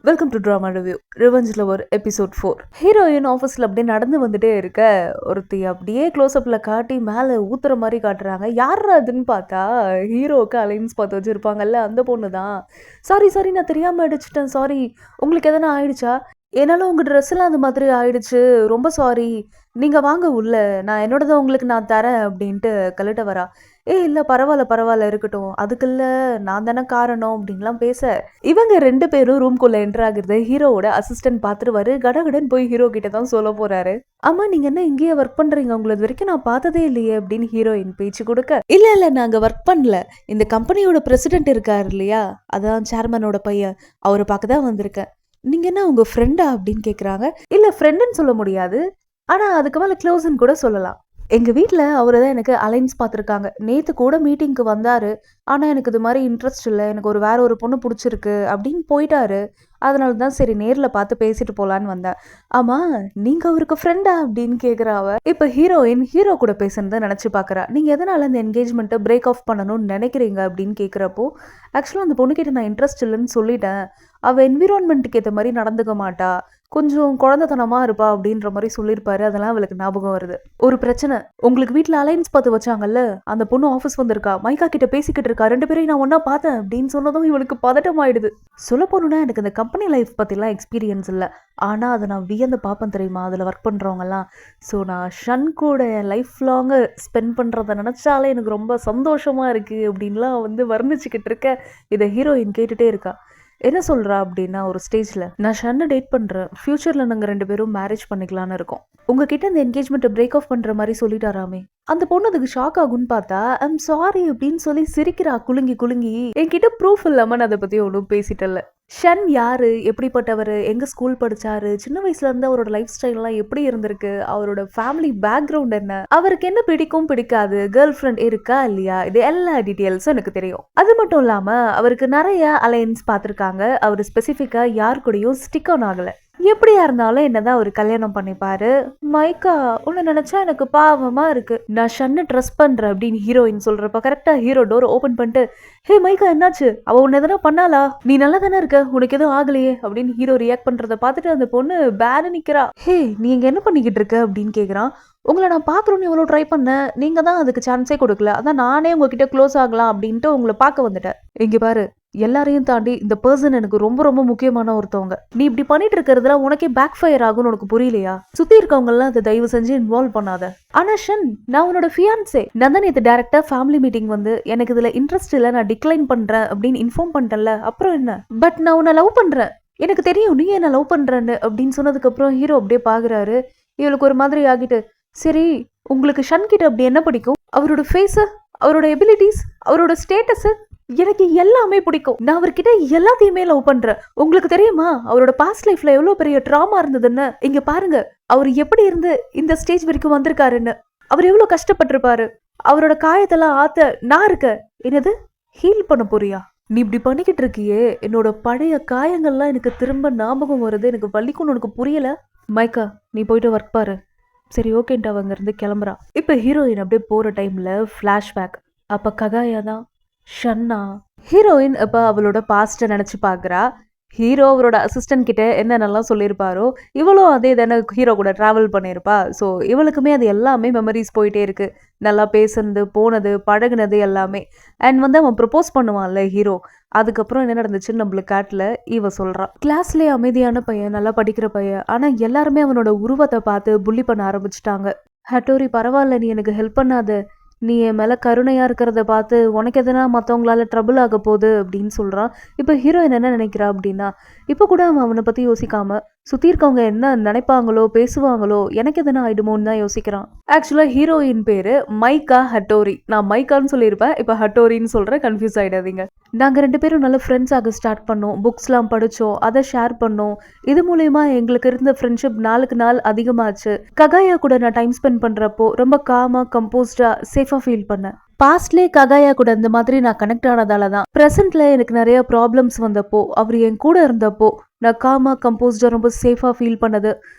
Welcome to drama review. Revenge lover episode 4. Heroine ஆஃபீஸில் அப்படியே நடந்து வந்துட்டே இருக்க ஒருத்தி அப்படியே க்ளோஸ்அப்பில் காட்டி மேலே ஊத்துற மாதிரி காட்டுறாங்க. யார் அதுன்னு பார்த்தா ஹீரோவுக்கு அலைன்ஸ் பார்த்து வச்சுருப்பாங்கல்ல, அந்த பொண்ணு தான். சாரி நான் தெரியாமல் அடிச்சிட்டேன், சாரி. உங்களுக்கு எதனா ஆயிடுச்சா? என்னால் உங்கள் ட்ரெஸ்ஸெல்லாம் அந்த மாதிரி ஆயிடுச்சு, ரொம்ப சாரி. நீங்கள் வாங்க உள்ள, நான் என்னோடதை உங்களுக்கு நான் தரேன் அப்படின்ட்டு கழுட்ட வரா. இல்லை பரவாயில்ல இருக்கட்டும், அதுக்குள்ள நான் தானே காரணம் அப்படின்லாம் பேச இவங்க 2 பேரும் ரூம்குள்ளே என்ட்ரு ஆகுறது ஹீரோவோட அசிஸ்டன்ட் பார்த்துருவாரு. கடகடன் போய் ஹீரோ கிட்ட தான் சொல்ல போறாரு. ஆமா, நீங்க என்ன இங்கேயே ஒர்க் பண்றீங்க, உங்களது வரைக்கும் நான் பார்த்ததே இல்லையே அப்படின்னு ஹீரோயின் பேச்சு கொடுக்க, இல்ல நாங்க ஒர்க் பண்ணல, இந்த கம்பெனியோட பிரசிடென்ட் இருக்காரு இல்லையா, அதான் சேர்மனோட பையன், அவரை பார்க்க தான் வந்திருக்கேன். நீங்க என்ன உங்க ஃப்ரெண்டா அப்படின்னு கேக்குறாங்க. இல்ல ஃப்ரெண்டுன்னு சொல்ல முடியாது, ஆனா அதுக்கு மேல க்ளோஸ்ன்னு கூட சொல்லலாம். எங்கள் வீட்டில் அவர் தான் எனக்கு அலைன்ஸ் பார்த்துருக்காங்க. நேற்று கூட மீட்டிங்க்கு வந்தார், ஆனால் எனக்கு இது மாதிரி இன்ட்ரெஸ்ட் இல்லை, எனக்கு வேற ஒரு பொண்ணு பிடிச்சிருக்கு அப்படின்னு போயிட்டாரு. அதனால தான் சரி நேரில் பார்த்து பேசிட்டு போகலான்னு வந்தேன். ஆமாம், நீங்கள் அவருக்கு ஃப்ரெண்டா அப்படின்னு கேட்குறாவ. இப்போ ஹீரோயின் ஹீரோ கூட பேசுனதை நினச்சி பார்க்குறா. நீங்கள் எதனால் இந்த என்கேஜ்மெண்ட்டை பிரேக் ஆஃப் பண்ணணும்னு நினைக்கிறீங்க அப்படின்னு கேட்குறப்போ, ஆக்சுவலாக அந்த பொண்ணுக்கிட்ட நான் இன்ட்ரெஸ்ட் இல்லைன்னு சொல்லிட்டேன், அவள் என்விரான்மெண்ட்டுக்கு ஏற்ற மாதிரி நடந்துக்க மாட்டா, கொஞ்சம் குழந்தைத்தனமாக இருப்பா அப்படின்ற மாதிரி சொல்லியிருப்பாரு. அதெல்லாம் அவளுக்கு ஞாபகம் வருது. ஒரு பிரச்சனை, உங்களுக்கு வீட்டில் அலைன்ஸ் பார்த்து வச்சாங்கல்ல, அந்த பொண்ணு ஆஃபீஸ் வந்திருக்கா, மைக்கா கிட்ட பேசிக்கிட்டு இருக்கா, 2 பேரையும் நான் ஒன்றா பார்த்தேன் அப்படின்னு சொன்னதும் இவளுக்கு பதட்டம் ஆயிடுது. சொல்ல போகணுன்னா எனக்கு இந்த கம்பெனி லைஃப் பற்றிலாம் எக்ஸ்பீரியன்ஸ் இல்லை, ஆனால் அதை நான் வியந்து பார்ப்பேன் தெரியுமா, அதில் ஒர்க் பண்ணுறவங்கலாம். ஸோ நான் ஷன் கூட என் லைஃப் லாங்கு ஸ்பெண்ட் பண்ணுறத நினச்சாலே எனக்கு ரொம்ப சந்தோஷமாக இருக்குது அப்படின்லாம் வர்ணிச்சுக்கிட்டு இருக்க. இதை ஹீரோயின் கேட்டுகிட்டே இருக்கா. என்ன சொல்கிறா அப்படின்னா, ஒரு ஸ்டேஜில் நான் ஷன்னை டேட் பண்ணுறேன், ஃப்யூச்சரில் நாங்கள் 2 பேரும் மேரேஜ் பண்ணிக்கலான்னு இருக்கோம், உங்ககிட்ட இந்த என்கேஜ்மெண்ட்டை பிரேக் ஆஃப் பண்ணுற மாதிரி சொல்லிட்டாராமே. அந்த பொண்ணு அதுக்கு ஷாக் ஆகும்னு பார்த்தா ஐம் சாரி அப்படின்னு சொல்லி சிரிக்கிறா குலுங்கி. என்கிட்ட ப்ரூஃப் இல்லாமல் நான் அதை பற்றி ஒன்றும் பேசிட்டல. ஷன் யாரு, எப்படிப்பட்டவர், எங்கே ஸ்கூல் படித்தாரு, சின்ன வயசுலேருந்து அவரோட லைஃப் ஸ்டைல்லாம் எப்படி இருந்திருக்கு, அவரோட ஃபேமிலி பேக்ரவுண்ட் என்ன, அவருக்கு என்ன பிடிக்கும் பிடிக்காது, கேர்ள் ஃப்ரெண்ட் இருக்கா இல்லையா, இது எல்லா டீட்டெயில்ஸும் எனக்கு தெரியும். அது மட்டும் இல்லாமல் அவருக்கு நிறைய அலையன்ஸ் பார்த்துருக்காங்க, அவர் ஸ்பெசிஃபிக்காக யார் கூடயும் ஸ்டிக் ஆன் ஆகலை. எப்படியா இருந்தாலும் என்னதான் அவர் கல்யாணம் பண்ணிப்பாரு. மைக்கா, உன்னை நினைச்சா எனக்கு பாவமா இருக்கு, நான் ஷன்னை ட்ரஸ்ட் பண்றேன் அப்படின்னு ஹீரோயின் சொல்றப்ப கரெக்டா ஹீரோ டோர் ஓபன் பண்ணிட்டு, ஹே மைக்கா என்னாச்சு, அவ உன்னை எதனா பண்ணாளா, நீ நல்லா தானே இருக்க, உனக்கு எதுவும் ஆகலையே அப்படின்னு ஹீரோ ரியாக்ட் பண்றத பார்த்துட்டு அந்த பொண்ணு பேனு நிக்கிறா. ஹே நீ இங்க என்ன பண்ணிக்கிட்டு இருக்க அப்படின்னு கேக்குறான். உங்களை நான் பார்க்கணும்னு எவ்வளோ ட்ரை பண்ணேன், நீங்கள் தான் அதுக்கு சான்ஸே கொடுக்கல, அதான் நானே உங்ககிட்ட க்ளோஸ் ஆகலாம் அப்படின்ட்டு உங்களை பார்க்க வந்துட்டேன். இங்கே பாரு, எல்லாரையும் தாண்டி இந்த பர்சன் எனக்கு ரொம்ப ரொம்ப முக்கியமான ஒருத்தவங்க, நீ இப்படி பண்ணிட்டு இருக்கிறதுல உனக்கே பேக் ஃபயர் ஆகும்னு உனக்கு புரியலையா, சுற்றி இருக்கவங்கலாம் அதை தயவு செஞ்சு இன்வால்வ் பண்ணாத. ஆனால் ஷன், நான் உன்னோட ஃபியான்ஸே, நான் தான் நேற்று டேரெக்டாக ஃபேமிலி மீட்டிங் எனக்கு இதில் இன்ட்ரெஸ்ட் இல்லை, நான் டிக்ளைன் பண்ணுறேன் அப்படின்னு இன்ஃபார்ம் பண்ணிட்டேன்ல, அப்புறம் என்ன, பட் நான் உன்னை லவ் பண்ணுறேன், எனக்கு தெரியும் நீ என்ன லவ் பண்ணுறேன்னு அப்படின்னு சொன்னதுக்கப்புறம் ஹீரோ அப்படியே பார்க்குறாரு. இவளுக்கு ஒரு மாதிரி ஆகிட்டு, சரி உங்களுக்கு ஷன் கிட்ட அப்படி என்ன பிடிக்கும், அவரோட ஃபேஸு, அவரோட எபிலிட்டிஸ், அவரோட ஸ்டேட்டஸு, எனக்கு எல்லாமே பிடிக்கும், நான் அவர்கிட்ட எல்லாத்தையுமே லவ் பண்றேன். உங்களுக்கு தெரியுமா அவரோட பாஸ்ட் லைஃப்ல எவ்வளவு பெரிய ட்ராமா இருந்ததுன்னு, இங்க பாருங்க அவர் எப்படி இருந்து இந்த ஸ்டேஜ் வரைக்கும் வந்திருக்காருன்னு, அவர் எவ்வளவு கஷ்டப்பட்டிருப்பாரு, அவரோட காயத்தெல்லாம் ஆத்த நான் இருக்க, என்னது ஹீல் பண்ண போறியா, நீ இப்படி பண்ணிக்கிட்டு இருக்கியே, என்னோட பழைய காயங்கள்லாம் எனக்கு திரும்ப ஞாபகம் வருது, எனக்கு வலிக்கும்னு உனக்கு புரியல. மைக்கா நீ போயிட்டு ஒர்க் பாரு. சரி ஓகேன்ட்டு அவங்க இருந்து கிளம்புறா. இப்போ ஹீரோயின் அப்படியே போகிற டைமில் ஃப்ளாஷ்பேக், அப்போ ககாயா தான் ஷன்னா. ஹீரோயின் இப்போ அவளோட பாஸ்ட்டை நினச்சி பார்க்குறா. ஹீரோ அவரோட அசிஸ்டன்ட் கிட்ட என்னென்னலாம் சொல்லியிருப்பாரோ, இவளும் அதே தானே ஹீரோ கூட ட்ராவல் பண்ணியிருப்பா. ஸோ இவளுக்குமே அது எல்லாமே மெமரிஸ் போயிட்டே இருக்குது, நல்லா பேசுனது, போனது, பழகுனது எல்லாமே. அண்ட் அவன் ப்ரப்போஸ் பண்ணுவான்ல ஹீரோ, அதுக்கப்புறம் என்ன நடந்துச்சுன்னு நம்மளுக்கு காட்டில் இவ சொல்கிறான். கிளாஸ்லேயே அமைதியான பையன், நல்லா படிக்கிற பையன், ஆனால் எல்லாருமே அவனோட உருவத்தை பார்த்து புள்ளி பண்ண ஆரம்பிச்சிட்டாங்க. ஹட்டோரி பரவாயில்ல, நீ எனக்கு ஹெல்ப் பண்ணாத, நீ என் மேலே கருணையாக இருக்கிறத பார்த்து உனக்கு எதனா மற்றவங்களால ட்ரபிள் ஆக போகுது அப்படின்னு சொல்கிறான். இப்போ ஹீரோயின் என்ன நினைக்கிறா அப்படின்னா, இப்போ கூட அவனை பற்றி யோசிக்காமல் சுற்றி இருக்கவங்க என்ன நினைப்பாங்களோ பேசுவாங்களோ எனக்கு எதனா ஆயிடுமோன்னு தான் யோசிக்கிறான். ஆக்சுவலாக ஹீரோயின் பேர் மைக்கா ஹட்டோரி, நான் மைக்கான்னு சொல்லியிருப்பேன், இப்போ ஹட்டோரின்னு சொல்கிறேன், கன்ஃபியூஸ் ஆகிடாதீங்க. நாங்கள் 2 பேரும் நல்ல ஃப்ரெண்ட்ஸாக ஸ்டார்ட் பண்ணோம், புக்ஸ்லாம் படித்தோம், அதை ஷேர் பண்ணோம், இது மூலயமா எங்களுக்கு இருந்த ஃப்ரெண்ட்ஷிப் நாளுக்கு நாள் அதிகமாச்சு. ககாயா கூட நான் டைம் ஸ்பெண்ட் பண்ணுறப்போ ரொம்ப காமாக கம்போஸ்டாக சேஃபாக ஃபீல் பண்ணேன். பாஸ்ட்லேயே ககாயா கூட இந்த மாதிரி நான் கனெக்ட் ஆனதால தான் ப்ரெசென்ட்ல எனக்கு நிறைய ப்ராப்ளம்ஸ் வந்தப்போ அவர் என் கூட இருந்தப்போ நான் காமா கம்போஸ்டாக ரொம்ப சேஃபாக ஃபீல் பண்ணது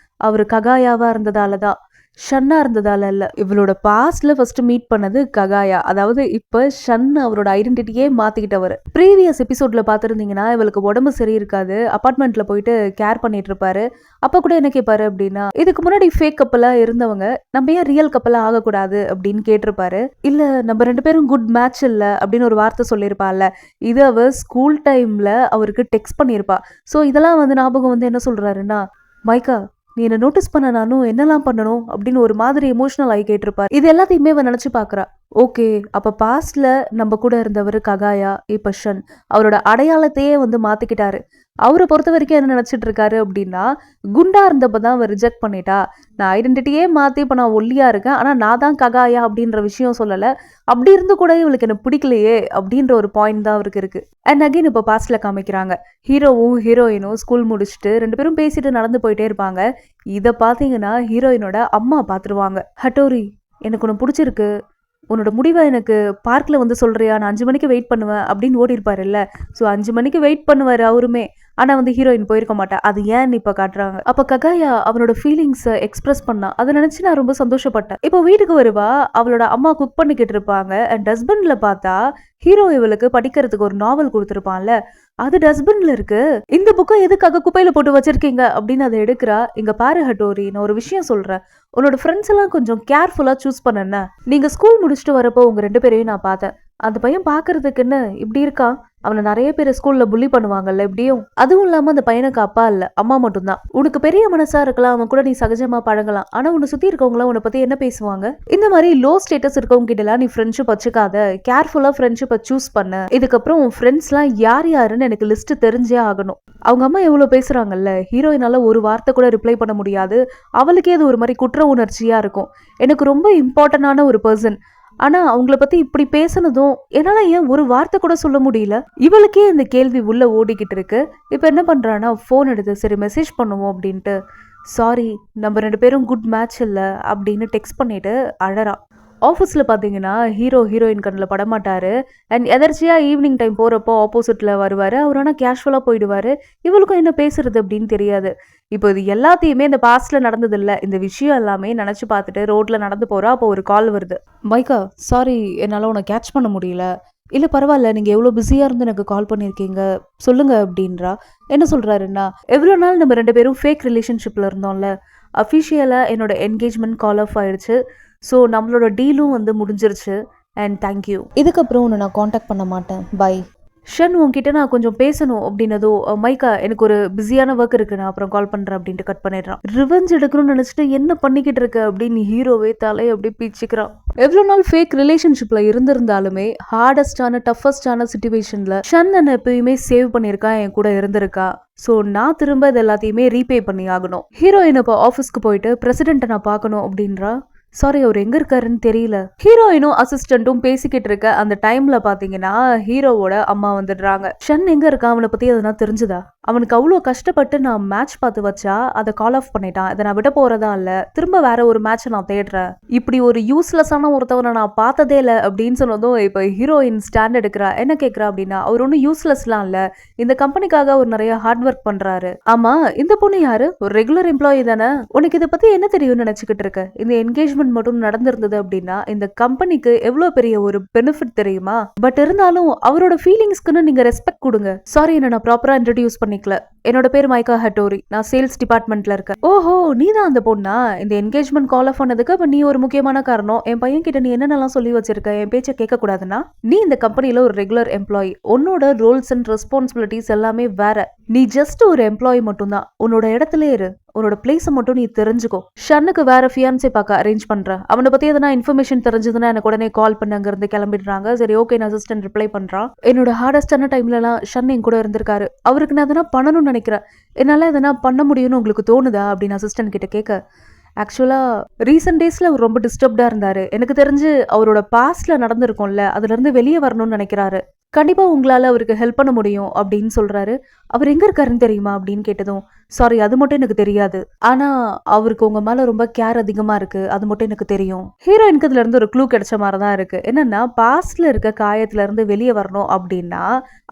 அவர் ககாயாவாக இருந்ததால தான். ஷன்னா இருந்ததால இல்ல. இவளோட பாஸ்ட்ல ஃபர்ஸ்ட் மீட் பண்ணது ககாயா. அதாவது இப்ப ஷன் அவரோட ஐடென்டிட்டியே மாத்திக்கிட்டவர். ப்ரீவியஸ் எபிசோட்ல பாத்திருந்தீங்கன்னா இவளுக்கு உடம்பு சரி இருக்காது, அபார்ட்மெண்ட்ல போயிட்டு கேர் பண்ணிட்டு இருப்பாரு. அப்ப கூட என்ன கேட்பாரு அப்படின்னா, இதுக்கு முன்னாடி ஃபேக் கப்பலா இருந்தவங்க நம்ம ஏன் ரியல் கப்பலா ஆகக்கூடாது அப்படின்னு கேட்டிருப்பாரு. இல்ல நம்ம 2 பேரும் குட் மேட்ச் இல்ல அப்படின்னு ஒரு வார்த்தை சொல்லியிருப்பாள்ல, இது அவ ஸ்கூல் டைம்ல அவருக்கு டெக்ஸ்ட் பண்ணியிருப்பா. ஸோ இதெல்லாம் வந்து ஞாபகம் வந்து என்ன சொல்றாருன்னா, மைக்கா நீ என்ன நோட்டீஸ் பண்ண நானும் என்னெல்லாம் பண்ணணும் அப்படின்னு ஒரு மாதிரி எமோஷனல் ஆகி கேட்டிருப்பாரு. இது எல்லாத்தையுமே அவ நினைச்சு பாக்குறா. ஓகே, அப்ப பாஸ்ட்ல நம்ம கூட இருந்தவர் ககாயா, இப்ப ஷன் அவரோட அடையாளத்தையே வந்து மாத்திக்கிட்டாரு. அவரை பொறுத்த வரைக்கும் என்ன நினைச்சிட்டு இருக்காரு அப்படின்னா, குண்டா இருந்தப்பதான் அவ ரிஜெக்ட் பண்ணிட்டா, நான் ஐடென்டிட்டியே மாத்தி இப்ப நான் ஒல்லியா இருக்கேன், ஆனா நான் தான் ககாயா அப்படின்ற விஷயம் சொல்லல, அப்படி இருந்து கூட இவளுக்கு என்ன பிடிக்கலையே அப்படின்ற ஒரு பாயிண்ட் தான் அவருக்கு இருக்கு. அண்ட் அகைன் இப்ப பாஸ்ட்ல காமிக்கிறாங்க, ஹீரோவும் ஹீரோயினும் ஸ்கூல் முடிச்சுட்டு 2 பேரும் பேசிட்டு நடந்து போயிட்டே இருப்பாங்க. இத பாத்தீங்கன்னா ஹீரோயினோட அம்மா பாத்துருவாங்க. ஹட்டோரி, எனக்கு ஒன்னு பிடிச்சிருக்கு, உன்னோட முடிவை எனக்கு பார்க்ல வந்து சொல்றியா, நான் 5 மணிக்கு வெயிட் பண்ணுவேன் அப்படின்னு ஓடி இருப்பாருல்ல. ஸோ 5 மணிக்கு வெயிட் பண்ணுவாரு அவருமே, ஆனா வந்து ஹீரோயின் போயிருக்க மாட்டா. அது ஏன்னு இப்ப காட்டுறாங்க. அப்ப ககாயா அவனோட ஃபீலிங்ஸை எக்ஸ்பிரஸ் பண்ணா. அதை நினைச்சு நான் ரொம்ப சந்தோஷப்பட்டேன். இப்போ வீட்டுக்கு வருவா, அவளோட அம்மா குக் பண்ணிக்கிட்டு இருப்பாங்க. அண்ட் டஸ்ட்பின்ல பார்த்தா ஹீரோ இவளுக்கு படிக்கிறதுக்கு ஒரு நாவல் கொடுத்துருப்பான்ல, அது டஸ்ட்பின்ல இருக்கு. இந்த புக்கை எதுக்காக குப்பையில போட்டு வச்சிருக்கீங்க அப்படின்னு அதை எடுக்கிறா. இங்க பாரு ஹட்டோரி, நான் ஒரு விஷயம் சொல்றேன், உன்னோட ஃப்ரெண்ட்ஸ் எல்லாம் கொஞ்சம் கேர்ஃபுல்லா சூஸ் பண்ண. நீங்க ஸ்கூல் முடிச்சுட்டு வரப்போ உங்க 2 பேரையும் நான் பார்த்தேன். அந்த பையன் பாக்குறதுக்குன்னு இப்படி இருக்கான். அவனை நிறைய பேர் ஸ்கூல்ல புள்ளி பண்ணுவாங்கல்ல எப்படியும். அதுவும் இல்லாம அந்த பையனுக்கு அப்பா இல்ல, அம்மா மட்டும்தான். உனக்கு பெரிய மனசா இருக்கலாம், அவன் கூட நீ சகஜமா பழகலாம், ஆனா உன்னை சுத்தி இருக்கவங்கள உன்னை பத்தி என்ன பேசுவாங்க? இந்த மாதிரி லோ ஸ்டேட்டஸ் இருக்கவங்க கிட்ட எல்லாம் நீ ஃப்ரெண்ட்ஷிப் வச்சுக்காத, கேர்ஃபுல்லா ஃப்ரெண்ட்ஷிப்பை சூஸ் பண்ண. இதுக்கப்புறம் உன் ஃப்ரெண்ட்ஸ் எல்லாம் யார் யாருன்னு எனக்கு லிஸ்ட் தெரிஞ்சே ஆகணும். அவங்க அம்மா எவ்வளவு பேசுறாங்கல்ல, ஹீரோயினால ஒரு வார்த்தை கூட ரிப்ளை பண்ண முடியாது. அவளுக்கே அது ஒரு மாதிரி குற்ற உணர்ச்சியா இருக்கும். எனக்கு ரொம்ப இம்பார்ட்டன்டான ஒரு பர்சன், ஆனா அவங்கள பத்தி இப்படி பேசுனதும் என்னால ஏன் ஒரு வார்த்தை கூட சொல்ல முடியல. இவளுக்கே இந்த கேள்வி உள்ள ஓடிக்கிட்டு இருக்கு. இப்ப என்ன பண்றான்னா, போன் எடுத்து சரி மெசேஜ் பண்ணுவோம் அப்படின்ட்டு, சாரி நம்ம 2 பேரும் குட் மேட்ச் இல்ல அப்படின்னு டெக்ஸ்ட் பண்ணிட்டு அழறா. ஆஃபீஸில் பார்த்தீங்கன்னா ஹீரோ ஹீரோயின் கண்ணில் படமாட்டாரு. அண்ட் எதர்ச்சியா ஈவினிங் டைம் போகிறப்போ ஆப்போசிட்டில் வருவார். அவர் ஆனால் கேஷுவலாக போயிடுவார். இவளுக்கும் என்ன பேசுறது அப்படின்னு தெரியாது. இப்போ இது எல்லாத்தையுமே இந்த பாஸ்டில் நடந்ததில்ல, இந்த விஷயம் எல்லாமே நினச்சி பார்த்துட்டு ரோட்டில் நடந்து போகிறா. அப்போ ஒரு கால் வருது. மைக்கா, சாரி என்னால் உன்னை கேட்ச் பண்ண முடியல. இல்லை பரவாயில்ல, நீங்கள் எவ்வளோ பிஸியாக இருந்து எனக்கு கால் பண்ணியிருக்கீங்க, சொல்லுங்க அப்படின்றா. என்ன சொல்கிறாருன்னா, எவ்வளோ நாள் நம்ம 2 பேரும் ஃபேக் ரிலேஷன்ஷிப்பில் இருந்தோம்ல, அஃபிஷியலாக என்னோட என்கேஜ்மெண்ட் கால் ஆஃப் ஆயிடுச்சு. ஸோ நம்மளோட டீலும் வந்து முடிஞ்சிருச்சு. அண்ட் தேங்க்யூ, இதுக்கப்புறம் உன்னை நான் காண்டாக்ட் பண்ண மாட்டேன், பை. ஷன் உன்கிட்ட நான் கொஞ்சம் பேசணும் அப்படின்னதோ, மைக்கா எனக்கு ஒரு பிஸியான ஒர்க் இருக்கு, நான் அப்புறம் கால் பண்றேன் அப்படின்ட்டு கட் பண்ணிடுறான். ரிவெஞ்ச் எடுக்கணும்னு நினைச்சிட்டு என்ன பண்ணிக்கிட்டு இருக்க அப்படின்னு ஹீரோவே தலையை அப்படி பீச்சிக்கிறான். எவ்வளோ நாள் ஃபேக் ரிலேஷன்ஷிப்ல இருந்திருந்தாலுமே ஹார்டஸ்டான டஃபஸ்டான சிச்சுவேஷன்ல ஷன் என்ன எப்பயுமே சேவ் பண்ணியிருக்கா, என் கூட இருந்திருக்கா. ஸோ நான் திரும்ப இது எல்லாத்தையுமே ரீபே பண்ணி ஆகணும். ஹீரோயின் இப்போ ஆஃபீஸ்க்கு போயிட்டு பிரசிடென்ட்டை நான் பார்க்கணும் அப்படின்றா. சாரி, அவர் எங்க இருக்காருன்னு தெரியல. ஹீரோயினும் அசிஸ்டன்ட்டும் பேசிக்கிட்டு இருக்க அந்த டைம்ல பாத்தீங்கன்னா ஹீரோவோட அம்மா வந்துடுறாங்க. ஷன் எங்க இருக்கா, அவனை பத்தி எதுனா தெரிஞ்சுதா? அவனுக்கு அவ்வளோ கஷ்டப்பட்டு நான் மேட்ச் பார்த்து வச்சா அதை கால் ஆஃப் பண்ணிட்டான். இதை நான் விட போறதா இல்ல, திரும்ப வேற ஒரு மேட்ச் நான் தேடுறேன். இப்படி ஒரு யூஸ்லெஸ்ஸான ஒருத்தவனை நான் பார்த்ததே இல்லை அப்படின்னு சொன்னதும் இப்போ ஹீரோயின் ஸ்டாண்ட் எடுக்கிறா. என்ன கேட்கறா அப்படின்னா, அவர் ஒன்றும் யூஸ்லெஸ்லாம் இல்ல, இந்த கம்பெனிக்காக அவர் நிறைய ஹார்ட் ஒர்க் பண்றாரு. ஆமா, இந்த பொண்ணு யாரு, ஒரு ரெகுலர் எம்ப்ளாயி தானே, உனக்கு இதை பத்தி என்ன தெரியும்னு நினைச்சுக்கிட்டு இருக்க? இந்த என்கேஜ்மெண்ட் மட்டும் நடந்திருந்தது அப்படின்னா இந்த கம்பெனிக்கு எவ்வளவு பெரிய ஒரு பெனிஃபிட் தெரியுமா? பட் இருந்தாலும் அவரோட ஃபீலிங்ஸ்க்குன்னு நீங்க ரெஸ்பெக்ட் கொடுங்க. சாரி, என்ன நான் ப்ராப்பரா இன்ட்ரோடியூஸ் பண்ணிக்கல. என்னோட பேர் மைக்கா ஹட்டோரி, நான் சேல்ஸ் டிபார்ட்மெண்ட்ல இருக்கேன். ஓஹோ, நீ தான் அந்த பொண்ணா? இந்த என்கேஜ்மெண்ட் கால் ஆஃப் பண்ணதுக்கு அப்ப நீ ஒரு முக்கியமான காரணம். என் பையன் கிட்ட நீ என்னென்னலாம் சொல்லி வச்சிருக்க, என் பேச்சை கேட்க கூடாதுன்னா? நீ இந்த கம்பெனில ஒரு ரெகுலர் எம்ப்ளாயி, உன்னோட ரோல்ஸ் அண்ட் ரெஸ்பான்சிபிலிட்டிஸ் எல்லாமே வேற. நீ ஜஸ்ட் ஒரு எம்ப்ளாயி மட்டும் தான். உன்னோட இடத்துல இரு, உன்னோட பிளேஸை மட்டும் நீ தெரிஞ்சுக்கோ. ஷன்னுக்கு வேற ஃபியான்ஸை பார்க்க அரேஞ்ச் பண்றேன். அவனை பத்தி எதனா இன்ஃபர்மேஷன் தெரிஞ்சதுன்னா எனக்கு உடனே கால் பண்ண அங்க இருந்து கிளம்பிடுறாங்க. சரி ஓகே, நான் அசிஸ்டன்ட் ரிப்ளை பண்றான். என்னோட ஹார்டஸ்டான டைம்ல எல்லாம் ஷன் என் கூட இருந்திருக்காரு. அவருக்கு நான் எதனா பண்ணணும்னு நினைக்கிறேன். என்னால எதனா பண்ண முடியும்னு உங்களுக்கு தோணுதா அப்படின்னு அசிஸ்டன்ட் கிட்ட கேட்க, ஆக்சுவலா ரீசெண்ட் டேஸ்ல அவர் ரொம்ப டிஸ்டர்ப்டா இருந்தாரு. எனக்கு தெரிஞ்சு அவரோட பாஸ்ட்ல நடந்திருக்கும்ல, அதுல இருந்து வெளியே வரணும்னு நினைக்கிறாரு. கண்டிப்பா உங்களால அவருக்கு ஹெல்ப் பண்ண முடியும் அப்படின்னு சொல்றாரு. அவர் எங்க இருக்காருன்னு தெரியுமா அப்படின்னு கேட்டதும், சாரி, அது மட்டும் எனக்கு தெரியாது. ஆனா அவருக்கு உங்க மேல ரொம்ப கேர் அதிகமா இருக்கு, அது மட்டும் எனக்கு தெரியும். ஹீரோயினுக்கு இதுல இருந்து ஒரு க்ளூ கிடைச்ச மாதிரி தான் இருக்கு. என்னன்னா பாஸ்ட்ல இருக்க காயத்துல இருந்து வெளியே வரணும் அப்படின்னா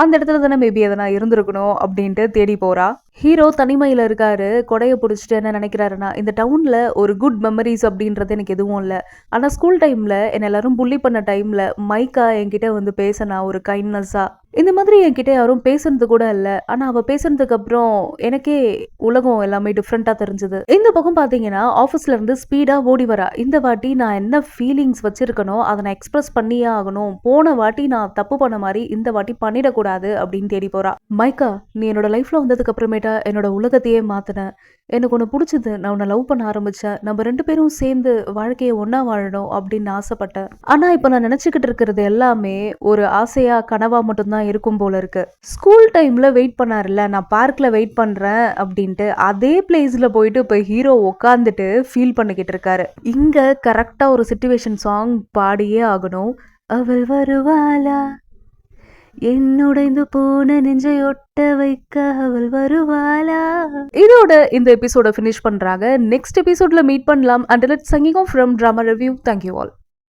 அந்த இடத்துல தானே மேபி எதனா இருந்திருக்கணும் அப்படின்ட்டு தேடி போறா. ஹீரோ தனிமையில இருக்காரு. கொடைய புடிச்சிட்டு என்ன நினைக்கிறாருன்னா, இந்த டவுன்ல ஒரு குட் மெமரிஸ் அப்படின்றது எனக்கு எதுவும் இல்ல. ஆனா ஸ்கூல் டைம்ல என்ன எல்லாரும் புல்லி பண்ண டைம்ல மைக்கா என்கிட்ட வந்து பேசினா ஒரு கைண்ட்னஸா. இந்த மாதிரி என்கிட்ட யாரும் பேசுனது கூட இல்ல. ஆனா அவ பேசுனதுக்கு அப்புறம் எனக்கே உலகம் எல்லாமே டிஃப்ரெண்டா தெரிஞ்சது. இந்த பக்கம் பாத்தீங்கன்னா ஆபீஸ்ல இருந்து ஸ்பீடா ஓடி வரா. இந்த வாட்டி நான் என்ன ஃபீலிங்ஸ் வச்சிருக்கனோ அதை நான் எக்ஸ்பிரஸ் பண்ணியே ஆகணும். போன வாட்டி நான் தப்பு பண்ண மாதிரி இந்த வாட்டி பண்ணிடக்கூடாது அப்படின்னு தேடி போறா. மைக்கா, நீ என்னோட லைஃப்ல வந்ததுக்கு அப்புறமேட்டா என்னோட உலகத்தையே மாத்தின. எனக்கு உன்னை பிடிச்சது. நான் உன்னை லவ் பண்ண ஆரம்பிச்சேன். நம்ம 2 பேரும் சேர்ந்து வாழ்க்கையை ஒன்னா வாழணும் அப்படின்னு ஆசைப்பட்டேன். ஆனா இப்ப நான் நினைச்சுக்கிட்டு இருக்கிறது எல்லாமே ஒரு ஆசையா கனவா மட்டும்தான் இருக்கும் போல இருக்கு. ஸ்கூல் டைம்ல வெயிட் பண்ணாருல்ல, நான் பார்க்ல வெயிட் பண்றேன் அப்படின்ட்டு அதே பிளேஸ்ல போயிட்டு இப்ப ஹீரோ உட்காந்துட்டு ஃபீல் பண்ணிக்கிட்டு இருக்காரு. இங்க கரெக்டா ஒரு சிச்சுவேஷன் சாங் பாடியே ஆகணும். அவள் வருவாளா, என்னுடைந்து போன நெஞ்சை ஒட்ட வைக்க அவள் வருவாளா. இதோட இந்த எபிசோட ஃபினிஷ் பண்றாங்க. நெக்ஸ்ட் எபிசோட்ல மீட் பண்ணலாம். Until it's signing off from Drama Review. Thank you all.